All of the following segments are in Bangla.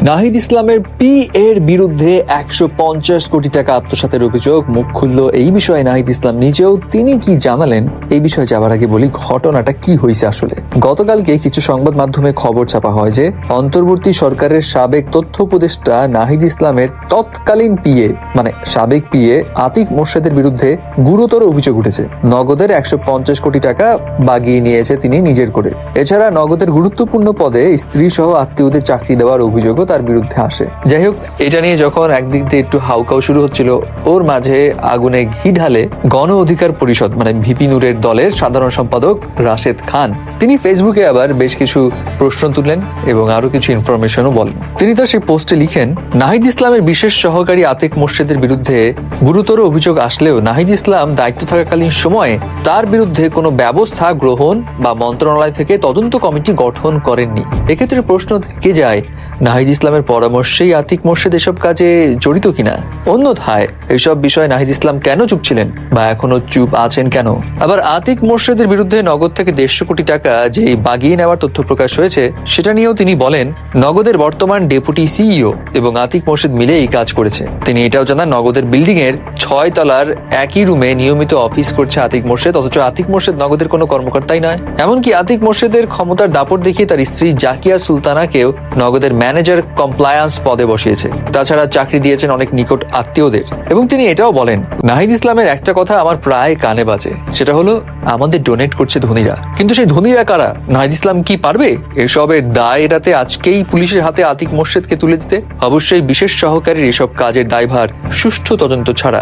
নাহিদ ইসলামের পি এর বিরুদ্ধে 150 কোটি টাকা আত্মসাতের অভিযোগ। মুখ খুলল এই বিষয়ে নাহিদ ইসলাম নিজেও। তিনি কি জানালেন এই বিষয়ে যাবার আগে বলি ঘটনাটা কি হয়েছে। আসলে গতকালকে কিছু সংবাদ মাধ্যমে খবর ছাপা হয় যে অন্তর্বর্তী সরকারের সাবেক তথ্য উপদেষ্টা নাহিদ ইসলামের তৎকালীন পিএ মানে সাবেক পিএ আতিক মোর্শেদের বিরুদ্ধে গুরুতর অভিযোগ উঠেছে। নগদের 150 কোটি টাকা বাগিয়ে নিয়েছে তিনি নিজের করে। এছাড়া নগদের গুরুত্বপূর্ণ পদে স্ত্রী সহ আত্মীয়দের চাকরি দেওয়ার অভিযোগও তার বিরুদ্ধে আসে। যাই হোক, এটা নিয়ে যখন একদিক দিয়ে একটু হাউকাউ শুরু হচ্ছিল, ওর মাঝে আগুনে ঘি ঢালে গণ অধিকার পরিষদ মানে ভিপি নূরের দলের সাধারণ সম্পাদক রাশেদ খান। তিনি ফেসবুকে আবার বেশ কিছু প্রশ্ন তুললেন এবং আরো কিছু ইনফরমেশনও বলেন। তিনি তো সেই পোস্টে লিখেন, নাহিদ ইসলামের বিশেষ সহকারী আতিক মোর্শেদের বিরুদ্ধে গুরুতর অভিযোগ আসলেও নাহিদ ইসলাম দায়িত্ব থাকাকালীন সময়ে তার বিরুদ্ধে কোনো ব্যবস্থা গ্রহণ বা মন্ত্রণালয় থেকে তদন্ত কমিটি গঠন করেননি। এক্ষেত্রে প্রশ্ন থেকে যায়, নাহিদ ইসলামের পরামর্শেই আতিক মোর্শেদ এসব কাজে জড়িত কিনা? অন্যথায় এসব বিষয়ে নাহিদ ইসলাম কেন চুপ ছিলেন বা এখনো চুপ আছেন কেন? আবার আতিক মোর্শেদের বিরুদ্ধে নগদ থেকে 150 কোটি টাকা যে বাগিয়ে নেওয়ার তথ্য প্রকাশ হয়েছে, সেটা নিয়েও তিনি বলেন, নগদের বর্তমান ডেপুটি সিইও এবং আতিক মোর্শেদ মিলে এই কাজ করেছে। তিনি এটাও জানান, নগদের বিল্ডিং এর 6 তলার একই রুমে নিয়মিত অফিস করছে আতিক মোর্শেদ, অথচ আতিক মোর্শেদ নগদের কোনো কর্মকর্তাই নয়। এমনকি আতিক মোর্শেদের ক্ষমতার দাপট দেখিয়ে তার স্ত্রী জাকিয়া সুলতানাকেও নগদের ম্যানেজার কমপ্লায়েন্স পদে বসিয়েছে। তাছাড়া চাকরি দিয়েছেন অনেক নিকট আত্মীয়দের। এবং তিনি এটাও বলেন, নাহিদ ইসলামের একটা কথা আমার প্রায় কানে বাজে, সেটা হলো আমাদের ডোনেট করছে ধনীরা। কিন্তু সেই ধনীরা কারা? নাহিদ ইসলাম কি পারবে এসবের দায় এড়াতে আজকেই পুলিশের হাতে আতিক মোর্শেদকে তুলে দিতে? অবশ্যই বিশেষ সহকারীর এসব কাজের দায়ভার সুষ্ঠু তদন্ত ছাড়া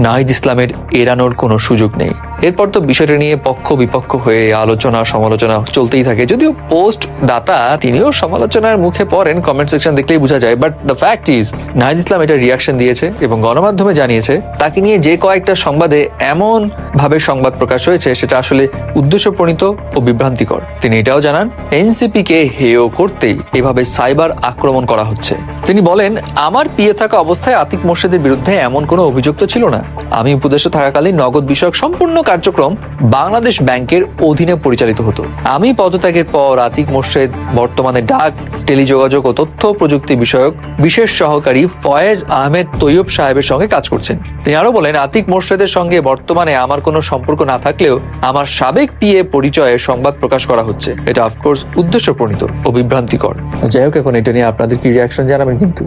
নাহিদ ইসলামের এড়ানোর কোনো সুযোগ নেই। এরপর তো বিষয়টা নিয়ে পক্ষ বিপক্ষ হয়ে আলোচনা সমালোচনা চলতেই থাকে। যদিও পোস্ট দাতা তিনিও সমালোচনার মুখে পড়েন, কমেন্ট সেকশন দেখলেই বোঝা যায়। But the fact is, Nahid Islam এটা রিয়াকশন দিয়েছে এবং গণমাধ্যমে জানিয়েছে তাকে নিয়ে যে কয়েকটা সংবাদে এমন ভাবে সংবাদ প্রকাশ হয়েছে সেটা আসলে উদ্দেশ্যপ্রণীত ও বিভ্রান্তিকর। তিনি এটাও জানান, এনসিপি কে হেয় করতেই এভাবে সাইবার আক্রমণ করা হচ্ছে। তিনি বলেন, আমার পিএ থাকা অবস্থায় আতিক মোর্শেদের বিরুদ্ধে এমন কোনো অভিযোগ তো ছিল না। আমি উপদেষ্টা থাকাকালীন নগদ বিষয়ক সম্পূর্ণ কার্যক্রম বাংলাদেশ ব্যাংকের অধীনে পরিচালিত হতো। আমি পদত্যাগের পর আতিক মোর্শেদ বর্তমানে ডাক, টেলিযোগাযোগ ও তথ্য প্রযুক্তি বিষয়ক বিশেষ সহকারী ফয়েজ আহমেদ তৈয়ব সাহেবের সঙ্গে কাজ করছেন। তিনি আরো বলেন, আতিক মোর্শেদের সঙ্গে বর্তমানে আমার কোনো সম্পর্ক না থাকলেও আমার সাবেক পিএ পরিচয়ে সংবাদ প্রকাশ করা হচ্ছে। এটা অফকোর্স উদ্দেশ্যপ্রণীত ও বিভ্রান্তিকর। যাই হোক, এখন এটা নিয়ে আপনাদের কি রিয়াকশন জানাবেন কিন্তু।